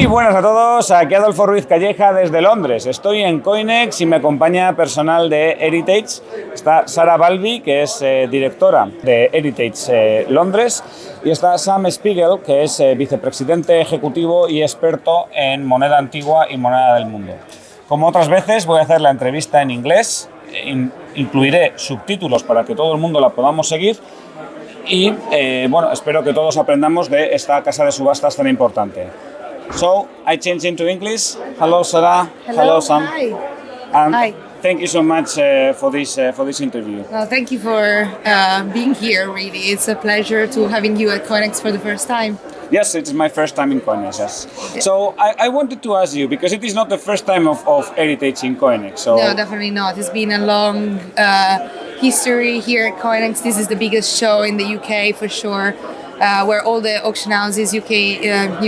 Muy buenas a todos, aquí Adolfo Ruiz Calleja desde Londres. Estoy en Coinex y me acompaña personal de Heritage. Está Sara Balbi, que es directora de Heritage Londres, y está Sam Spiegel, que es vicepresidente ejecutivo y experto en moneda antigua y moneda del mundo. Como otras veces, voy a hacer la entrevista en inglés, incluiré subtítulos para que todo el mundo la podamos seguir y bueno, espero que todos aprendamos de esta casa de subastas tan importante. So, I change into English. Hello, Sara. Hello, Sam. Hi. Hi. Thank you so much for this interview. Well, thank you for being here, really. It's a pleasure to having you at Coinex for the first time. Yes, it's my first time in Coinex. Yes. So I wanted to ask you, because it is not the first time of Heritage in Coinex. So No, definitely not. It's been a long history here at Coinex. This is the biggest show in the UK for sure. Where all the auction houses, UK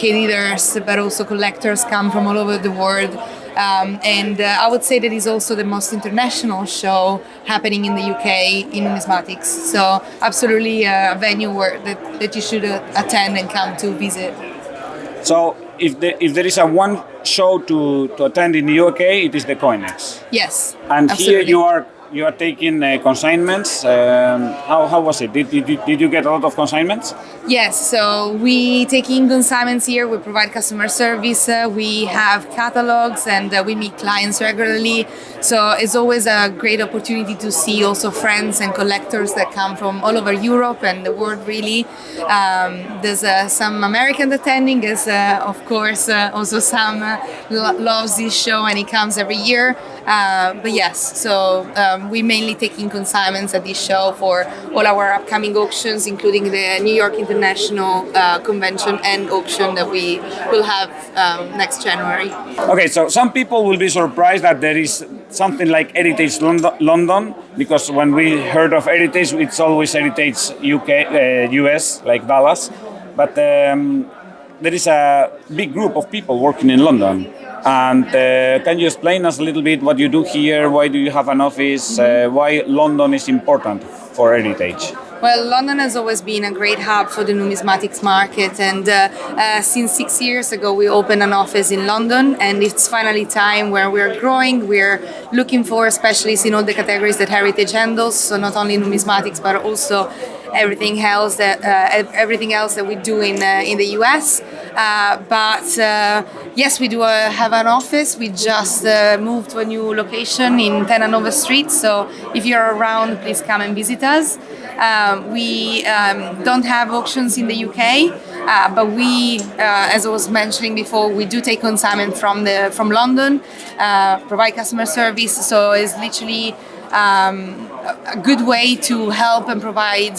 leaders, but also collectors come from all over the world. And I would say that it's also the most international show happening in the UK in numismatics. So absolutely a venue that you should attend and come to visit. So if there is a one show to attend in the UK, it is the Coinex. Yes, And absolutely. here you are taking consignments. How was it? Did you get a lot of consignments? Yes, so we take in consignments here, we provide customer service, we have catalogs, and we meet clients regularly. So it's always a great opportunity to see also friends and collectors that come from all over Europe and the world, really. There's some Americans attending, as of course also Sam loves this show and he comes every year. But yes, so we mainly take in consignments at this show for all our upcoming auctions, including the New York International Convention and auction that we will have next January. Okay, so some people will be surprised that there is something like Heritage London, because when we heard of Heritage, it's always Heritage UK, US, like Dallas. But there is a big group of people working in London. And can you explain us a little bit what you do here? Why do you have an office? Why London is important for Heritage? Well, London has always been a great hub for the numismatics market, and since 6 years ago we opened an office in London, and it's finally time where we're growing. We're looking for specialists in all the categories that Heritage handles, so not only numismatics but also everything else that we do in the US. Yes, we do have an office. We just moved to a new location in 10 Hanover Street, so if you're around, please come and visit us. We don't have auctions in the UK, but we, as I was mentioning before, we do take consignment from London, provide customer service, so it's literally a good way to help and provide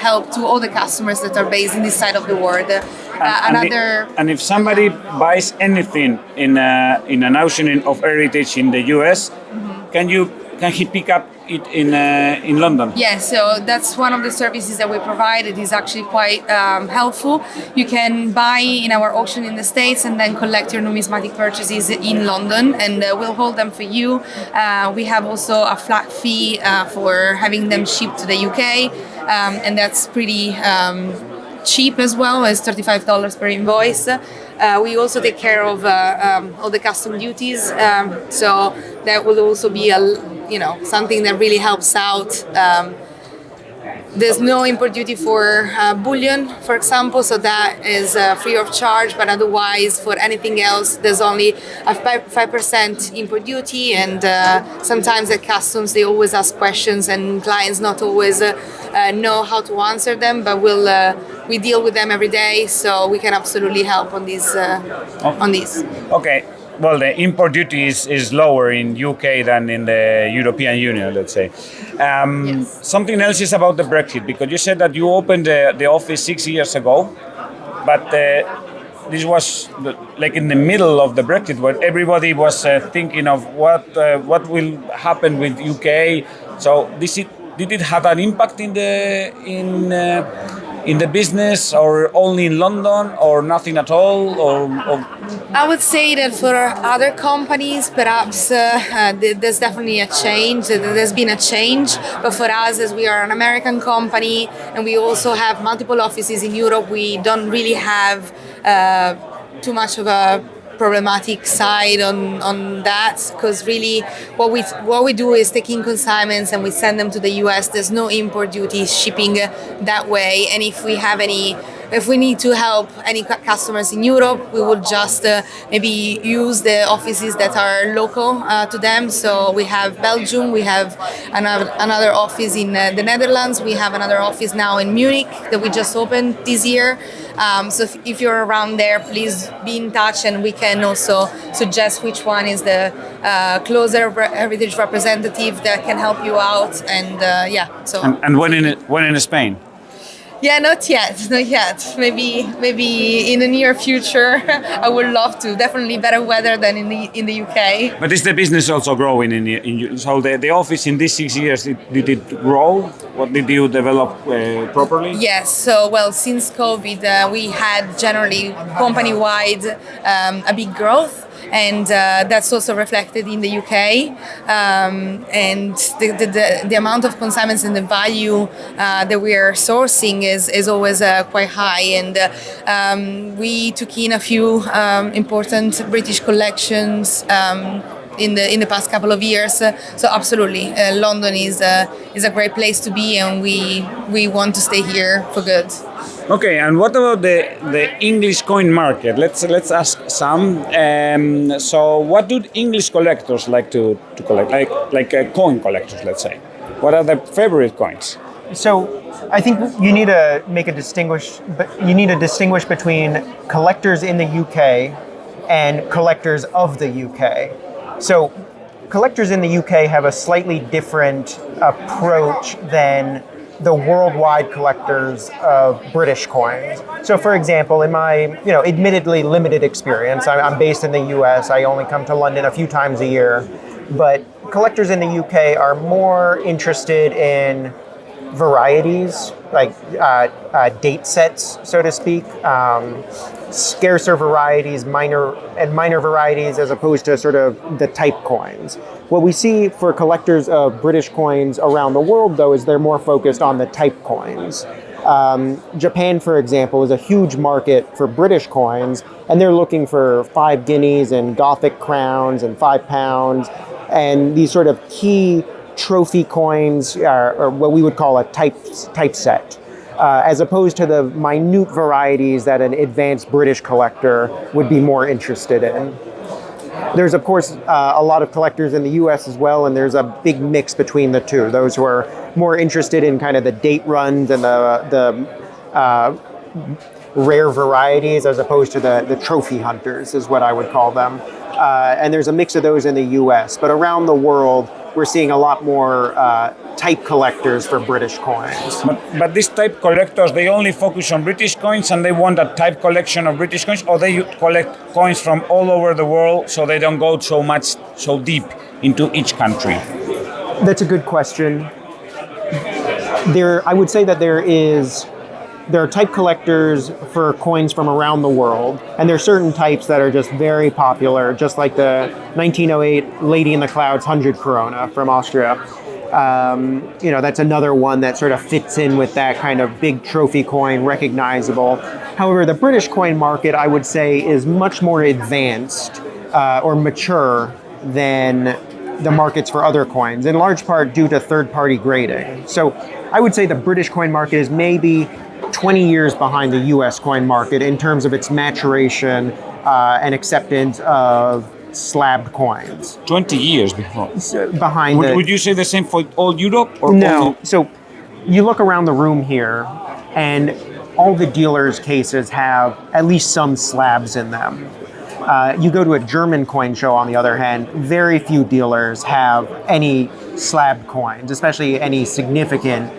help to all the customers that are based in this side of the world. And if somebody buys anything in an auction of Heritage in the US, can he pick up it in London? Yes, so that's one of the services that we provide. It is actually quite helpful. You can buy in our auction in the States and then collect your numismatic purchases in London, and we'll hold them for you. We have also a flat fee for having them shipped to the UK, and that's pretty cheap as well, as $35 per invoice. We also take care of all the custom duties, so that will also be something that really helps out. There's no import duty for bullion, for example, so that is free of charge, but otherwise for anything else there's only a 5% import duty, and sometimes at customs they always ask questions and clients not always know how to answer them, but we deal with them every day, so we can absolutely help on these. Okay. Well, the import duty is lower in UK than in the European Union, let's say. Yes. Something else is about the Brexit, because you said that you opened the office 6 years ago, but this was like in the middle of the Brexit, where everybody was thinking of what will happen with UK. So did it have an impact in the business, or only in London, or nothing at all? Or I would say that for other companies, perhaps there's definitely a change. There's been a change, but for us, as we are an American company and we also have multiple offices in Europe, we don't really have too much of a problematic side on that, because really what we do is taking consignments and we send them to the US. There's no import duties, shipping that way, and if we need to help any customers in Europe, we will just maybe use the offices that are local to them. So we have Belgium, we have another office in the Netherlands, we have another office now in Munich that we just opened this year. So if you're around there, please be in touch, and we can also suggest which one is the closer heritage representative that can help you out. And so. And when in Spain? Yeah, not yet. Maybe in the near future. I would love to. Definitely better weather than in the UK. But is the business also growing so the office in these 6 years, did it grow? What did you develop properly? Yes. So since COVID, we had generally company-wide a big growth. And that's also reflected in the UK, and the amount of consignments and the value that we are sourcing is always quite high. And we took in a few important British collections in the past couple of years. So absolutely, London is a great place to be, and we want to stay here for good. Okay, and what about the English coin market? Let's ask some. So, what do English collectors like to collect? Like coin collectors, let's say. What are their favorite coins? So, I think you need to distinguish between collectors in the UK and collectors of the UK. So, collectors in the UK have a slightly different approach than the worldwide collectors of British coins. So for example, in my admittedly limited experience, I'm based in the US, I only come to London a few times a year, but collectors in the UK are more interested in varieties, like date sets, so to speak, scarcer varieties, minor varieties, as opposed to sort of the type coins. What we see for collectors of British coins around the world, though, is they're more focused on the type coins. Japan, for example, is a huge market for British coins, and they're looking for 5 guineas and Gothic crowns and £5, and these sort of key trophy coins, or what we would call a type set, as opposed to the minute varieties that an advanced British collector would be more interested in. There's, of course, a lot of collectors in the US as well, and there's a big mix between the two. Those who are more interested in kind of the date runs and the rare varieties, as opposed to the trophy hunters, is what I would call them. And there's a mix of those in the US. But around the world, we're seeing a lot more type collectors for British coins. But these type collectors, they only focus on British coins, and they want a type collection of British coins, or they collect coins from all over the world, so they don't go so deep into each country? That's a good question. I would say that there are type collectors for coins from around the world, and there are certain types that are just very popular, just like the 1908 Lady in the Clouds 100 Corona from Austria. That's another one that sort of fits in with that kind of big trophy coin, recognizable. However, the British coin market, I would say, is much more advanced or mature than the markets for other coins, in large part due to third-party grading. So I would say the British coin market is maybe 20 years behind the US coin market in terms of its maturation and acceptance of slabbed coins. 20 years before. Behind would you say the same for all Europe? Or no. So you look around the room here, and all the dealers' cases have at least some slabs in them. You go to a German coin show, on the other hand, very few dealers have any slabbed coins, especially any significant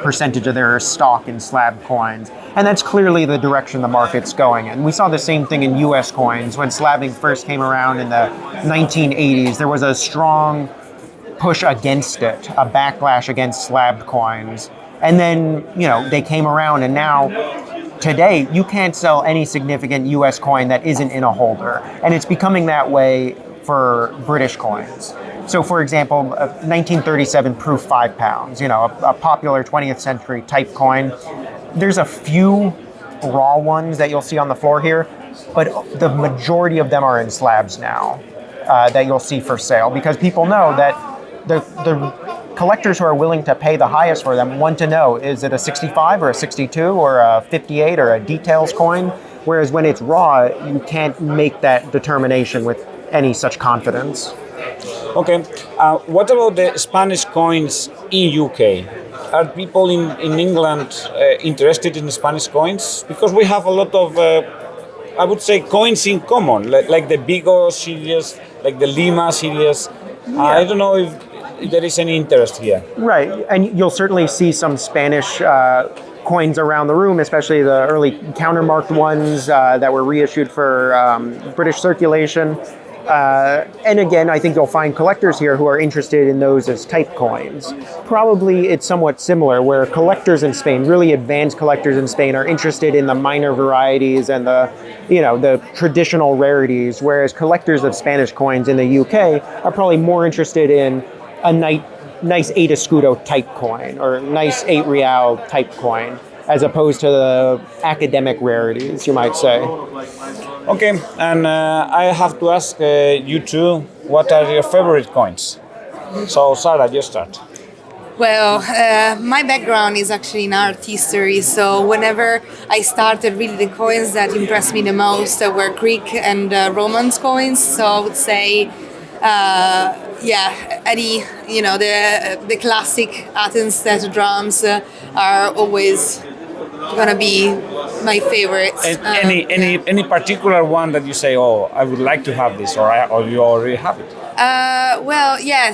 percentage of their stock in slabbed coins. And that's clearly the direction the market's going in. We saw the same thing in US coins. When slabbing first came around in the 1980s, there was a strong push against it, a backlash against slabbed coins. And then, they came around, and now, today, you can't sell any significant US coin that isn't in a holder. And it's becoming that way for British coins. So, for example, 1937 proof £5, a popular 20th century type coin. There's a few raw ones that you'll see on the floor here, but the majority of them are in slabs now that you'll see for sale, because people know that the collectors who are willing to pay the highest for them want to know, is it a 65 or a 62 or a 58 or a details coin? Whereas when it's raw, you can't make that determination with any such confidence. Okay, what about the Spanish coins in UK? Are people in England interested in Spanish coins? Because we have a lot of, I would say, coins in common, like the Vigo series, like the Lima series. I don't know if there is any interest here. Right, and you'll certainly see some Spanish coins around the room, especially the early countermarked ones that were reissued for British circulation. And again, I think you'll find collectors here who are interested in those as type coins. Probably it's somewhat similar, where collectors in Spain, really advanced collectors in Spain, are interested in the minor varieties and the traditional rarities, whereas collectors of Spanish coins in the UK are probably more interested in a nice 8 escudo type coin or nice 8 real type coin, as opposed to the academic rarities, you might say. Okay, and I have to ask you two, what are your favorite coins? So, Sara, you start. Well, my background is actually in art history, so whenever I started, really the coins that impressed me the most were Greek and Roman coins. So I would say, any, the classic Athens tetradrachms are always gonna be my favorite. Any particular one that you say, oh, I would like to have this, or you already have it?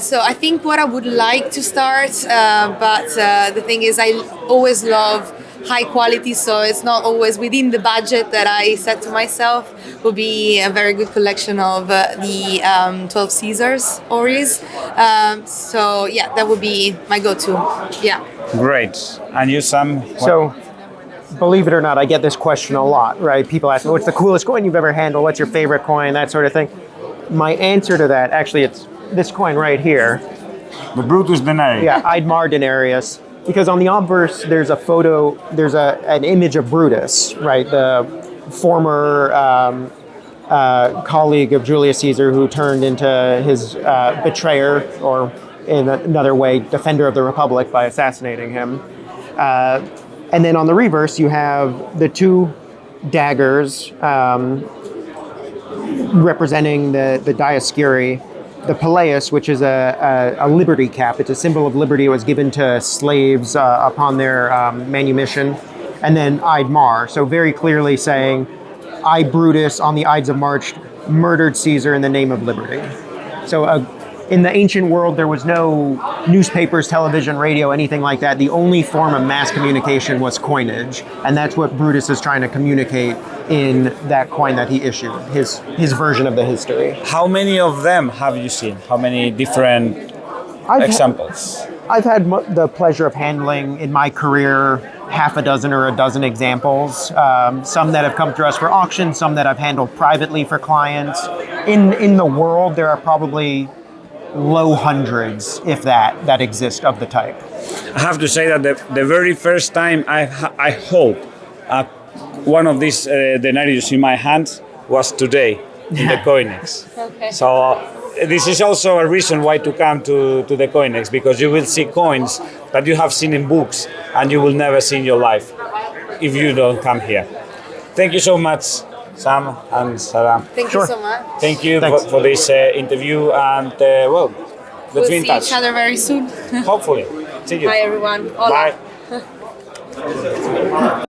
So I think what I would like to start, but the thing is, I always love high quality, so it's not always within the budget that I set to myself. Would be a very good collection of the 12 Caesars Oris. That would be my go-to. Yeah. Great. And you, Sam? So, believe it or not, I get this question a lot, right? People ask me, what's the coolest coin you've ever handled? What's your favorite coin? That sort of thing. My answer to that, actually, it's this coin right here. The Brutus Denarius. Yeah, Eidmar Denarius. Because on the obverse, there's a photo, there's an image of Brutus, right? The former colleague of Julius Caesar who turned into his betrayer, or in another way, defender of the Republic, by assassinating him. And then on the reverse, you have the two daggers representing the Dioscuri, the Peleus, which is a liberty cap. It's a symbol of liberty. It was given to slaves upon their manumission. And then Eidmar, so very clearly saying, I, Brutus, on the Ides of March, murdered Caesar in the name of liberty. So in the ancient world, there was no newspapers, television, radio, anything like that. The only form of mass communication was coinage. And that's what Brutus is trying to communicate in that coin that he issued, his version of the history. How many of them have you seen? How many different examples? I've had the pleasure of handling in my career half a dozen or a dozen examples. Some that have come through us for auction, some that I've handled privately for clients. In the world, there are probably low hundreds, if that exist of the type. I have to say that the very first time I hold one of these denarius in my hand was today in the Coinex. Okay. So this is also a reason why to come to the Coinex, because you will see coins that you have seen in books and you will never see in your life if you don't come here. Thank you so much, Sam and Sara. Thank you so much. Thank you for this interview, and let's be in touch. We'll see each other very soon. Hopefully. See you. Bye, everyone. Hola. Bye.